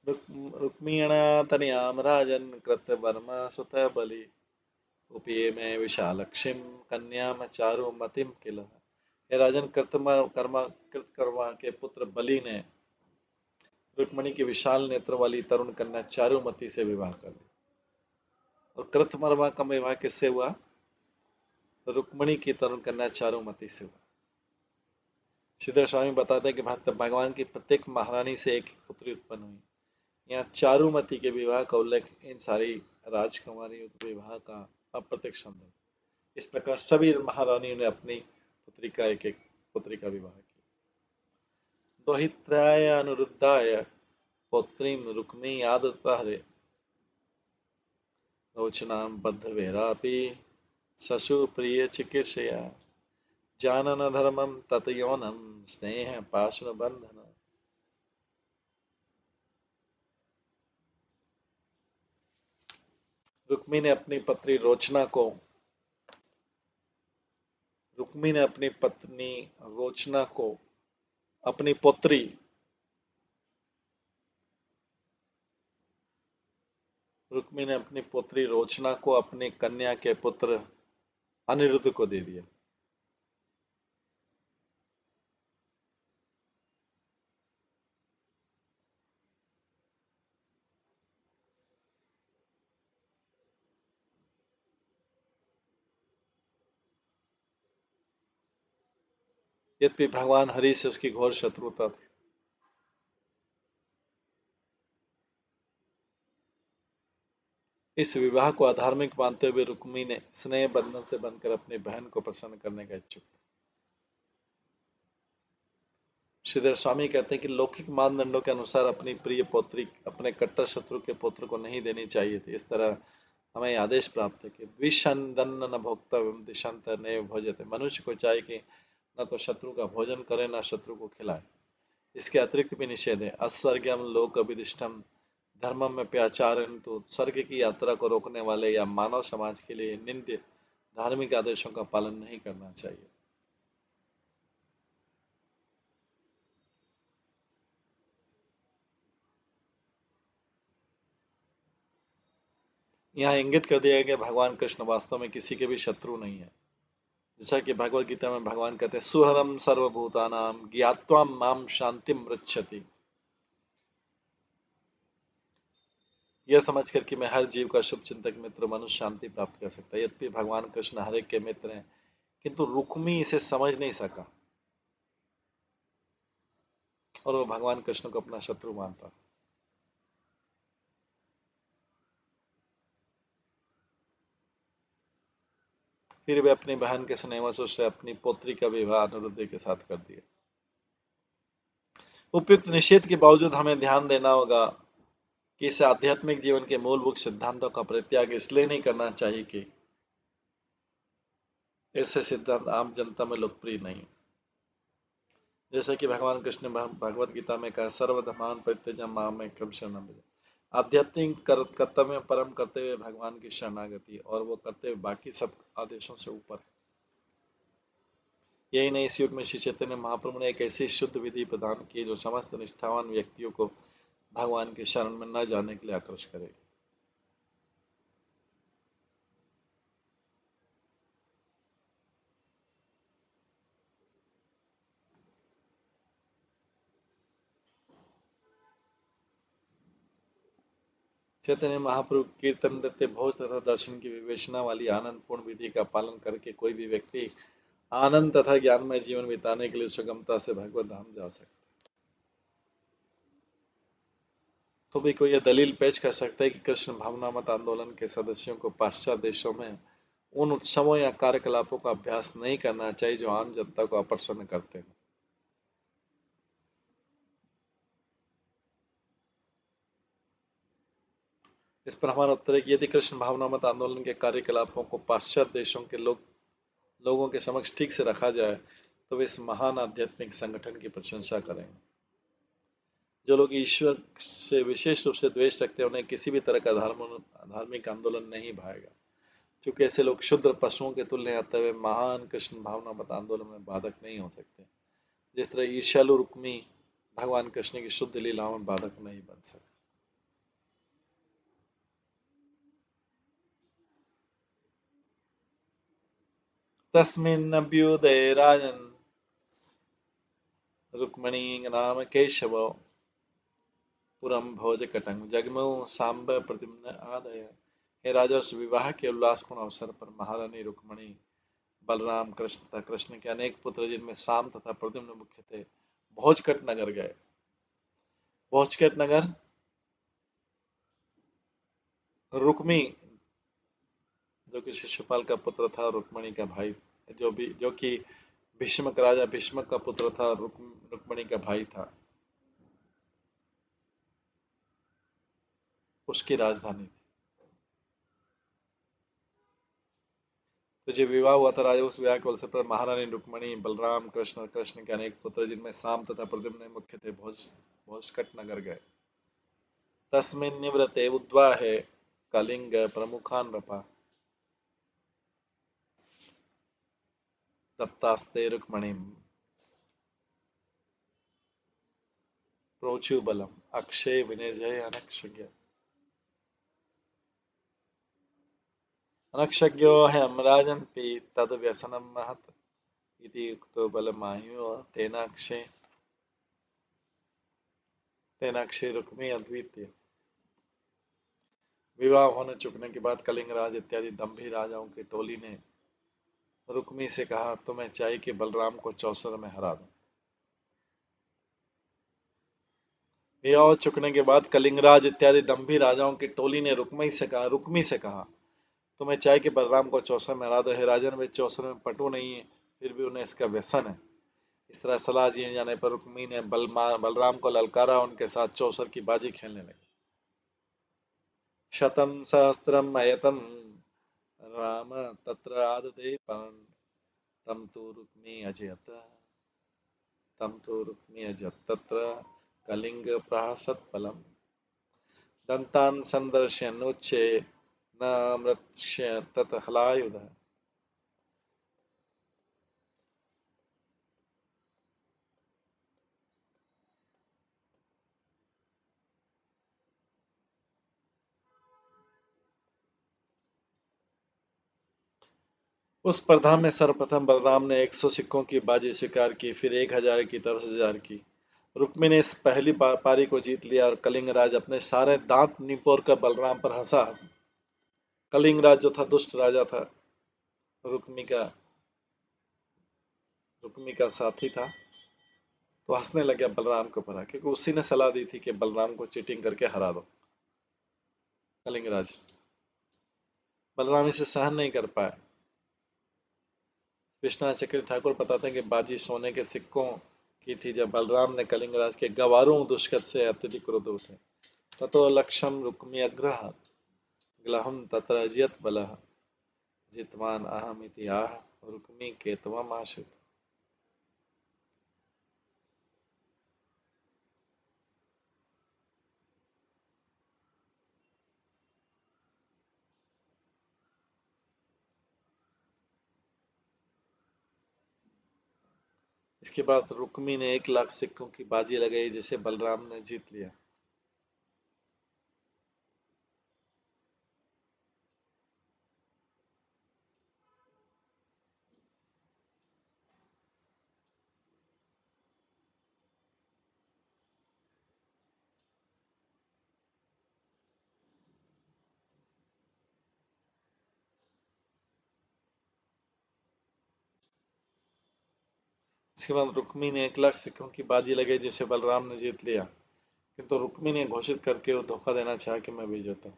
रुक्मीणा तनयाम राजन कृतवर्मा सुत बलि उपयेमे विशालक्षीं कन्याम चारुमतिम किल। हे राजन, कृतकर्मा के पुत्र बलि ने रुक्मणी की विशाल नेत्र वाली तरुण कन्या चारुमति से विवाह कर लिया। और कृतवर्मा का विवाह किससे हुआ? रुक्मणी की तरुण कन्या चारुमति से हुआ। श्रीधर स्वामी बताते हैं कि भगवान की प्रत्येक महारानी से एक पुत्री उत्पन्न हुई। यहाँ चारुमति के विवाह का उल्लेख इन सारी राजकुमारियों के विवाह का अप्रत्यक्ष संदर्भ। इस प्रकार सभी महारानियों ने अपनी पुत्री का एक एक पुत्री का विवाह किया। दोहित्राय अनुरुद्धाय पौत्रीं रुक्मी आदत्ताहरे रोचनां बद्धवेरापि शशु प्रिय चिकीर्षया जानन धर्मं तत यौनं स्नेह पाशुन बंधन। रुक्मी ने अपनी पत्नी रोचना को अपनी पुत्री रुक्मी ने अपनी पुत्री रोचना को अपनी कन्या के पुत्र अनिरुद्ध को दे दिया। यद्यपि भगवान हरि से उसकी घोर शत्रुता थी। इस विवाह को अधार्मिक मानते हुए रुक्मी ने स्नेह बंधन से बनकर अपनी बहन को प्रसन्न करने का इच्छुक था। श्रीधर स्वामी कहते हैं कि लौकिक मानदंडों के अनुसार अपनी प्रिय पौत्री अपने कट्टर शत्रु के पुत्र को नहीं देनी चाहिए थी। इस तरह हमें आदेश प्राप्त है कि द्विषंदन्न न भोक्तव्यम दिशांतर नैव भोज्यते। मनुष्य को चाहिए कि न तो शत्रु का भोजन करे न शत्रु को खिलाए। इसके अतिरिक्त भी निषेध है। अस्वर्गम लोक अभिदिष्टम धर्मम में प्याचारण, तो स्वर्ग की यात्रा को रोकने वाले या मानव समाज के लिए निंद्य धार्मिक आदेशों का पालन नहीं करना चाहिए। यहाँ इंगित कर दिया गया कि भगवान कृष्ण वास्तव में किसी के भी शत्रु नहीं है। जैसा कि भगवत गीता में भगवान कहते हैं, सुहृदं सर्वभूतानां ज्ञात्वा माम शांतिम मृच्छति। यह समझ कर कि मैं हर जीव का शुभ चिंतक मित्र मनुष्य शांति प्राप्त कर सकता है। यद्यपि भगवान कृष्ण हर एक के मित्र हैं, किंतु रुक्मी इसे समझ नहीं सका और वो भगवान कृष्ण को अपना शत्रु मानता। फिर वे अपनी बहन के स्नेहवश से अपनी पोत्री का विवाह अनुरुद्धि के साथ कर दिया। उपयुक्त निषेध के बावजूद हमें ध्यान देना होगा कि इस आध्यात्मिक जीवन के मूलभूत सिद्धांतों का परित्याग इसलिए नहीं करना चाहिए कि ऐसे सिद्धांत आम जनता में लोकप्रिय नहीं। जैसे कि भगवान कृष्ण ने भगवत गीता में कहा, सर्वधर्मान् परित्यज्य मामेकं शरणं व्रज। आध्यात्मिक कर्तव्य में परम करते हुए भगवान की शरणागति, और वो करते हुए बाकी सब आदेशों से ऊपर है। यही नहीं, इस युग में श्री चैतन्य महाप्रभु ने एक ऐसी शुद्ध विधि प्रदान की जो समस्त निष्ठावान व्यक्तियों को भगवान की शरण में न जाने के लिए आकर्षित करेगी। चैतन्य महाप्रभु कीर्तन, नृत्य, भोज तथा दर्शन की विवेचना वाली आनंदपूर्ण विधि का पालन करके कोई भी व्यक्ति आनंद तथा ज्ञानमय जीवन बिताने के लिए सुगमता से भगवत धाम जा सकता है। तो भी कोई यह दलील पेश कर सकता है कि कृष्ण भावनामत आंदोलन के सदस्यों को पाश्चात्य देशों में उन उत्सवों या कार्यकलापों का अभ्यास नहीं करना चाहिए जो आम जनता को अप्रसन्न करते हैं। इस पर हमारा उत्तर है कि यदि कृष्ण भावनामत आंदोलन के कार्यकलापों को पाश्चात्य देशों के लोगों के समक्ष ठीक से रखा जाए तो वे इस महान आध्यात्मिक संगठन की प्रशंसा करेंगे। जो लोग ईश्वर से विशेष रूप से द्वेष रखते हैं, उन्हें किसी भी तरह का धार्मिक आंदोलन नहीं भाएगा, क्योंकि ऐसे लोग शुद्र पशुओं के तुल्य आते हुए महान कृष्ण भावनामत आंदोलन में बाधक नहीं हो सकते, जिस तरह ईर्ष्यालु रुक्मी भगवान कृष्ण की शुद्ध लीलाओं में बाधक नहीं बन सका। तस्मिन्नभ्युदये राजन् रुक्मिणी नाम केशव पुरम भोजकटं जगमो सांब प्रद्युम्न आदय। हे राजा, उस विवाह के उल्लासपूर्ण अवसर पर महारानी रुक्मिणी, बलराम, कृष्ण तथा कृष्ण के अनेक पुत्र जिनमें साम तथा प्रद्युम्न मुख्य थे, भोजकट नगर गए। भोजकट नगर रुक्मी, जो कि शिशुपाल का पुत्र था, रुक्मिणी का भाई, जो कि भीष्मक राजा भीष्मक का पुत्र था, रुक्मिणी का भाई था, उसकी राजधानी थी। तो जो विवाह हुआ था राजा, उस विवाह के अवसर पर महारानी रुक्मिणी, बलराम, कृष्ण और कृष्ण के अनेक पुत्र जिनमें साम तथा प्रद्युम्न मुख्य थे, भोजकट नगर गए। तस्मिन् निवृते उद्वाहे कलिंग प्रमुखान रपा तप्तास्ते रुक्मिणीम् प्रोचु बलम अक्षय विनिर्जय अनक्षज्ञ। अनक्षज्ञो हम राजन्पि तद व्यसनम महत् इति युक्तो बलमाह्यो तेनाक्षी रुक्मी अद्वितीय। विवाह होने चुकने के बाद कलिंग राज इत्यादि दंभी राजाओं की टोली ने रुक्मी से कहा, तुम्हें चाहिए कि बलराम को चौसर में हरा दो। विवाह हो चुकने के बाद कलिंगराज इत्यादि दंभी राजाओं की टोली ने रुक्मी से कहा, तुम्हें चाहिए कि बलराम को चौसर में हरा दो। हे राजन, वे चौसर में पटु नहीं है, फिर भी उन्हें इसका व्यसन है। इस तरह सलाह दिए जाने पर रुक्मी ने बलराम को ललकारा, उनके साथ चौसर की बाजी खेलने लगे। शतम सहस्त्रम अयतम राम तत्र आदते तम तो रुक्मी अजयत तत्र कलिंग प्रहसत फलम दंतान संदर्शयन्नुच्छे न मृत्स्य तत् हलायुध। उस स्पर्धा में सर्वप्रथम बलराम ने 100 सिक्कों की बाजी स्वीकार की, फिर 1000 की, तब 1000 की। रुक्मी ने इस पहली पारी को जीत लिया और कलिंगराज अपने सारे दांत निपोर कर बलराम पर हंसा। कलिंगराज जो था दुष्ट राजा था, रुक्मी का रुक्मी का साथी था, तो हंसने लग गया बलराम को पर, क्योंकि उसी ने सलाह दी थी कि बलराम को चीटिंग करके हरा दो। कलिंगराज, बलराम इसे सहन नहीं कर पाया। विश्वनाथ चक्र ठाकुर बताते हैं कि बाजी सोने के सिक्कों की थी। जब बलराम ने कलिंगराज के गवारों दुष्कर्ष से अत्यधिक क्रोध उठे, ततो लक्ष्यम रुक्मी अग्रह ग्लहम तत्र अजियत बलः जितवान अहम इति आह रुक्मी केतवम आश्रित। इसके बाद रुक्मी ने 1 लाख सिक्कों की बाजी लगाई, जिसे बलराम ने जीत लिया। इसके बाद रुक्मी ने 1 लाख सिक्कों की बाजी लगाई, जिसे बलराम ने जीत लिया, किंतु रुक्मी ने घोषित करके वो धोखा देना चाहा कि मैं विजेता हूं।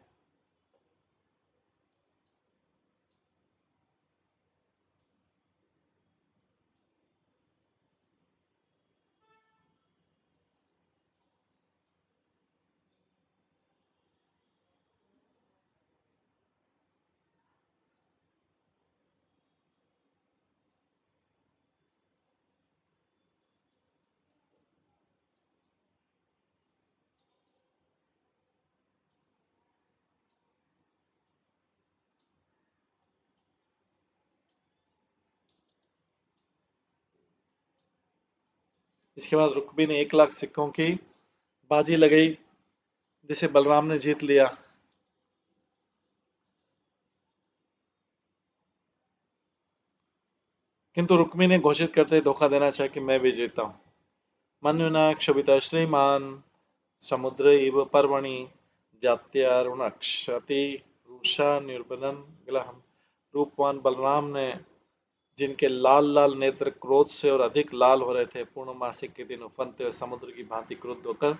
इसके बाद रुक्मी ने 1 लाख सिक्कों की बाजी लगाई, जिसे बलराम ने जीत लिया। किंतु रुक्मी ने घोषित करते ही धोखा देना चाहा कि मैं विजेता हूं। मन्युना क्षुभितः श्रीमान समुद्र इव पर्वणि जात्यारुणक्षति रूषा निर्बदन ग्लहम। रूपवान बलराम ने, जिनके लाल लाल नेत्र क्रोध से और अधिक लाल हो रहे थे, पूर्णमासी के दिन उफनते हुए समुद्र की भांति क्रुद्ध होकर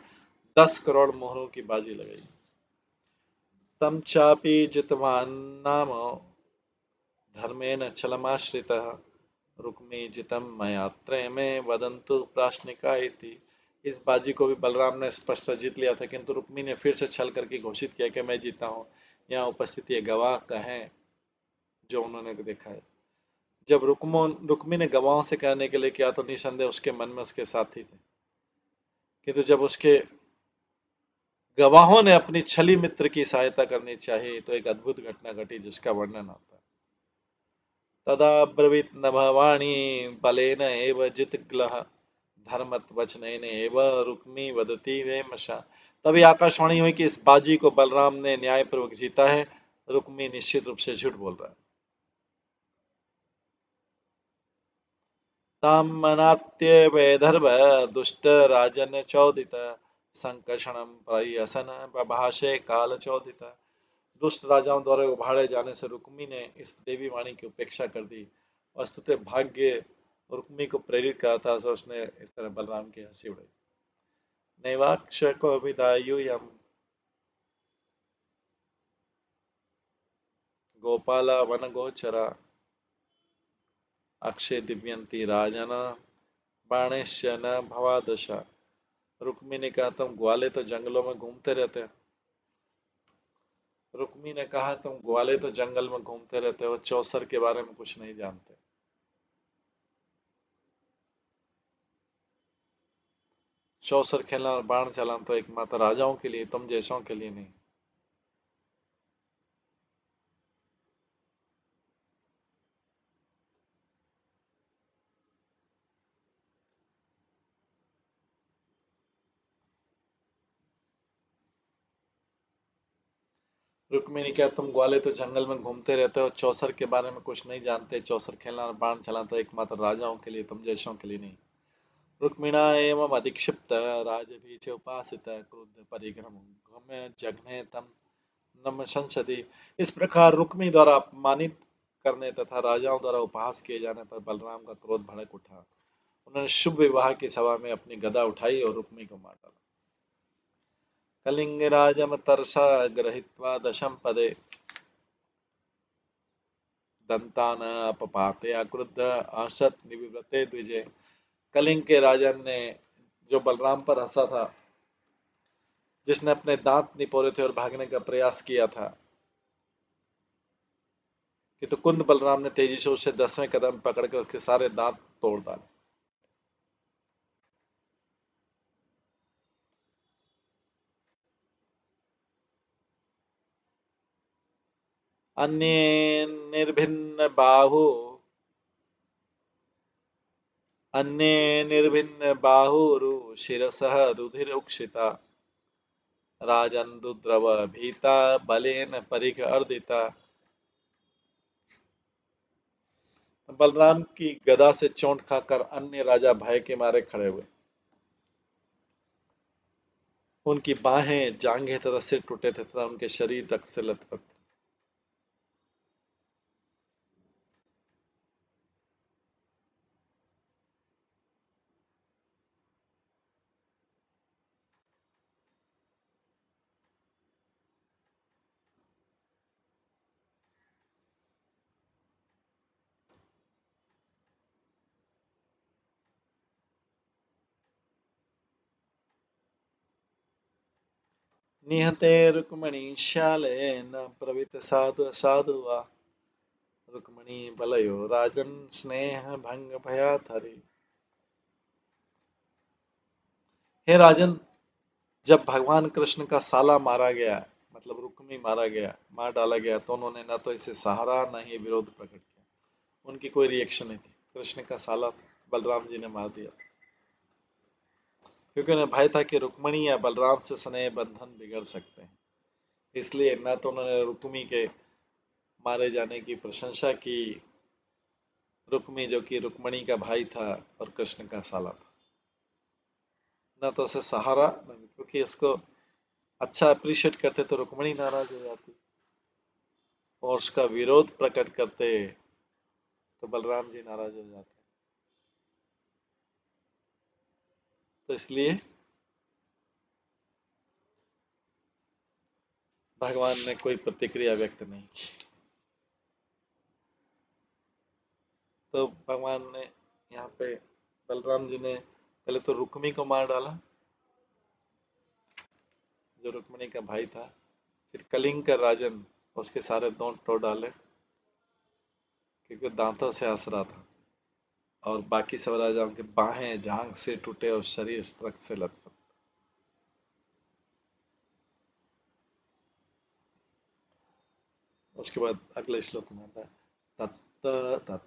10 करोड़ मोहरों की बाजी लगाई। तम चापि जितवान नाम धर्मेण छलमाश्रितः रुक्मी जितम मयात्रे में वदंतु प्राश्निका इति। इस बाजी को भी बलराम ने स्पष्ट जीत लिया था, किंतु रुक्मी ने फिर से छल करके घोषित किया कि मैं जीता हूँ। यहाँ उपस्थित ये गवाह कहें जो उन्होंने देखा है। जब रुक्मी ने गवाहों से कहने के लिए किया तो निसंदेह उसके मन में उसके साथी थे, किंतु जब उसके गवाहों ने अपनी छली मित्र की सहायता करनी चाहिए तो एक अद्भुत घटना घटी, जिसका वर्णन होता है। तदा ब्रवीत नभवाणी बलेन एव जितग्लः धर्मत्वचनेन एव रुक्मी वदति वेमशा। तभी आकाशवाणी हुई कि इस बाजी को बलराम ने न्यायपूर्वक जीता है। रुक्मी निश्चित रूप से झूठ बोल रहा है। तामनात्य वैदर्भ दुष्ट राजन चौदित संकर्षणम परियसन बभाषे काल चौदित। दुष्ट राजाओं द्वारा उभाड़े जाने से रुक्मी ने इस देवी वाणी की उपेक्षा कर दी। वस्तुतः भाग्य रुक्मी को प्रेरित करा था, तो उसने इस तरह बलराम की हंसी उड़ाई। नैवाक्ष को विदायुयम गोपाला वन गोचरा अक्षय दिव्यंती राजन बाणेश्य न भवादशा। रुक्मी ने कहा, तुम ग्वाले तो जंगलों में घूमते रहते रुक्मी ने कहा, तुम ग्वाले तो जंगल में घूमते रहते हो, चौसर के बारे में कुछ नहीं जानते। चौसर खेलना और बाण चलाना तो एकमात्र राजाओं के लिए, तुम जैसों के लिए नहीं। रुक्मिणी क्या तुम ग्वाले तो जंगल में घूमते रहते हो, चौसर के बारे में कुछ नहीं जानते। चौसर खेलना और बाण चलाना तो एकमात्र राजाओं के लिए, तुम जैसों के लिए नहीं। रुक्मिणा एवं अधिक्षिप्त राजभीच उपासित क्रुद्ध परिग्रह गम्य जघ्ने तम नम संसदि। इस प्रकार रुक्मी द्वारा अपमानित करने तथा राजाओं द्वारा उपहास किए जाने पर बलराम का क्रोध भड़क उठा। उन्होंने शुभ विवाह की सभा में अपनी गदा उठाई और रुक्मी को मार डाला। कलिंगराजम तरसा गृहीत्वा दशम पदे दंतान अपपाते अक्रुद्ध असत निविव्रते द्विजय। कलिंग के राजन ने जो बलराम पर हंसा था, जिसने अपने दांत निपोरे थे और भागने का प्रयास किया था, कि तो कुंद बलराम ने तेजी से उसे 10वें कदम पकड़कर उसके सारे दांत तोड़ डाले। अन्य निर्भिन्न बाहु अन्य निर्भिन्न बाहुरु शिरसः रुधिर उक्षिता राजन दुद्रव भीता बलेन परिघ अर्दिता। बलराम की गदा से चोट खाकर अन्य राजा भय के मारे खड़े हुए। उनकी बाहें, जांघें तथा सिर टूटे थे तथा उनके शरीर रक्त से लथपथ थे। निहते रुक्मणी श्यालेन प्रवृत साधु साधु वा रुक्मणी बलयो राजन स्नेह भंग भयात हरि। हे राजन, जब भगवान कृष्ण का साला मारा गया, मतलब रुक्मी मारा गया, मार डाला गया, तो उन्होंने न तो इसे सहारा न ही विरोध प्रकट किया। उनकी कोई रिएक्शन नहीं थी। कृष्ण का साला बलराम जी ने मार दिया, क्योंकि उन्हें भय था कि रुक्मणी या बलराम से स्नेह बंधन बिगड़ सकते हैं। इसलिए न तो उन्होंने रुक्मी के मारे जाने की प्रशंसा की, रुक्मी जो कि रुक्मणी का भाई था और कृष्ण का साला था, न तो उसे सहारा, क्योंकि इसको अच्छा अप्रिशिएट करते तो रुक्मणी नाराज हो जाती, और उसका विरोध प्रकट करते तो बलराम जी नाराज हो जाते। तो इसलिए भगवान ने कोई प्रतिक्रिया व्यक्त नहीं की। तो भगवान ने यहाँ पे, बलराम जी ने पहले तो रुक्मी को मार डाला, जो रुक्मणी का भाई था। फिर कलिंग का राजन, उसके सारे दांत तोड़ डाले, क्योंकि दांतों से हंस रहा था। और बाकी सब राजाओं के बाहें, जांघ से टूटे और शरीर रक्त से लथपथ। उसके बाद अगले श्लोक में आता है, तत् तत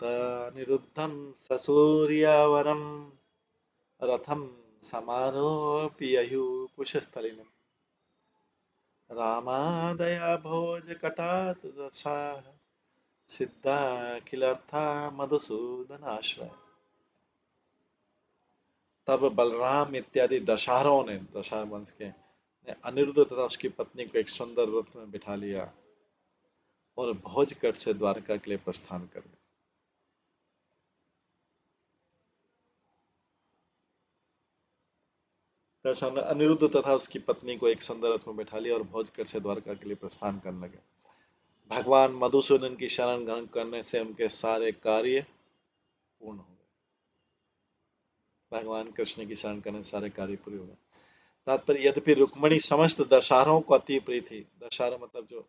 निरुद्धम ससूर्यावरम रथम समारोप्य कुशस्थलिनम रामादया भोज कटात रसाः सिद्धा किलर्था मधुसूदनाश्रय। तब बलराम इत्यादि दशहरों ने, दशहर वंश के ने अनिरुद्ध तथा उसकी पत्नी को एक सुंदर रथ में बिठा लिया और भोजकट से द्वारका के लिए प्रस्थान कर दिया। दशहर अनिरुद्ध तथा उसकी पत्नी को एक सुंदर रथ में बिठा लिया और भोजकट से द्वारका के लिए प्रस्थान करने लगे। भगवान मधुसूदन की शरण ग्रहण करने से उनके सारे कार्य पूर्ण हो गए। भगवान कृष्ण की शरण करने से सारे कार्य पूरे हो गए। तात्पर्य, यद्यपि रुक्मणी समस्त दशहरों को अति प्रिय थी, दशहरा मतलब जो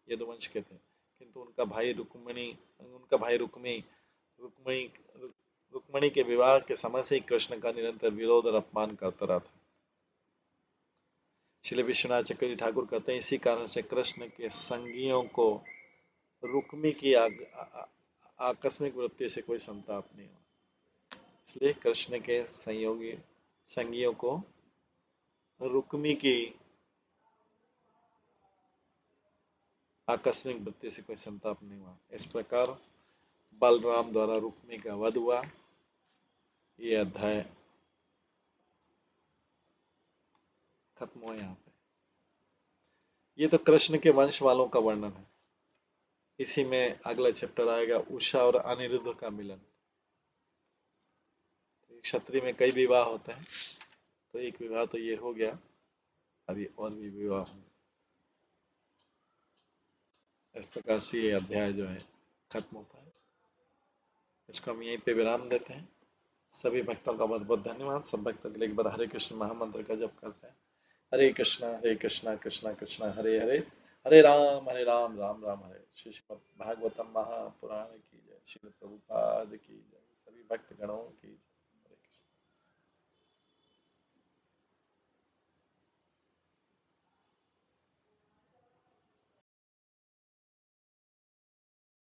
यदुवंश के थे, किंतु उनका भाई रुक्मणी रुक्मणी के विवाह के समय से ही कृष्ण का निरंतर विरोध और अपमान करता रहा था। श्री विश्वनाथ चक्रवर्ती ठाकुर कहते हैं, इसी कारण से कृष्ण के संगियों को रुक्मी की आकस्मिक वृत्ति से कोई संताप नहीं हुआ। इसलिए कृष्ण के संगियों को रुक्मी की आकस्मिक मृत्यु से कोई संताप नहीं हुआ। इस प्रकार बलराम द्वारा रुक्मी का वध हुआ। ये अध्याय खत्म हुआ यहाँ पे। ये तो कृष्ण के वंश वालों का वर्णन है। इसी में अगला चैप्टर आएगा उषा और अनिरुद्ध का मिलन। क्षत्रिय में कई विवाह होते हैं, तो एक विवाह तो ये हो गया, अभी और भी विवाह होंगे। इस प्रकार से ये अध्याय जो है खत्म होता है। इसको हम यहीं पे विराम देते हैं। सभी भक्तों का बहुत बहुत धन्यवाद। सब भक्त अगले एक बार हरे कृष्ण महामंत्र का जप करते हैं। हरे कृष्णा कृष्णा कृष्णा हरे हरे, हरे राम राम राम हरे। श्री श्रीमद् भागवतम महापुराण की जय। श्री प्रभुपाद की जय। सभी भक्त गणों की जय।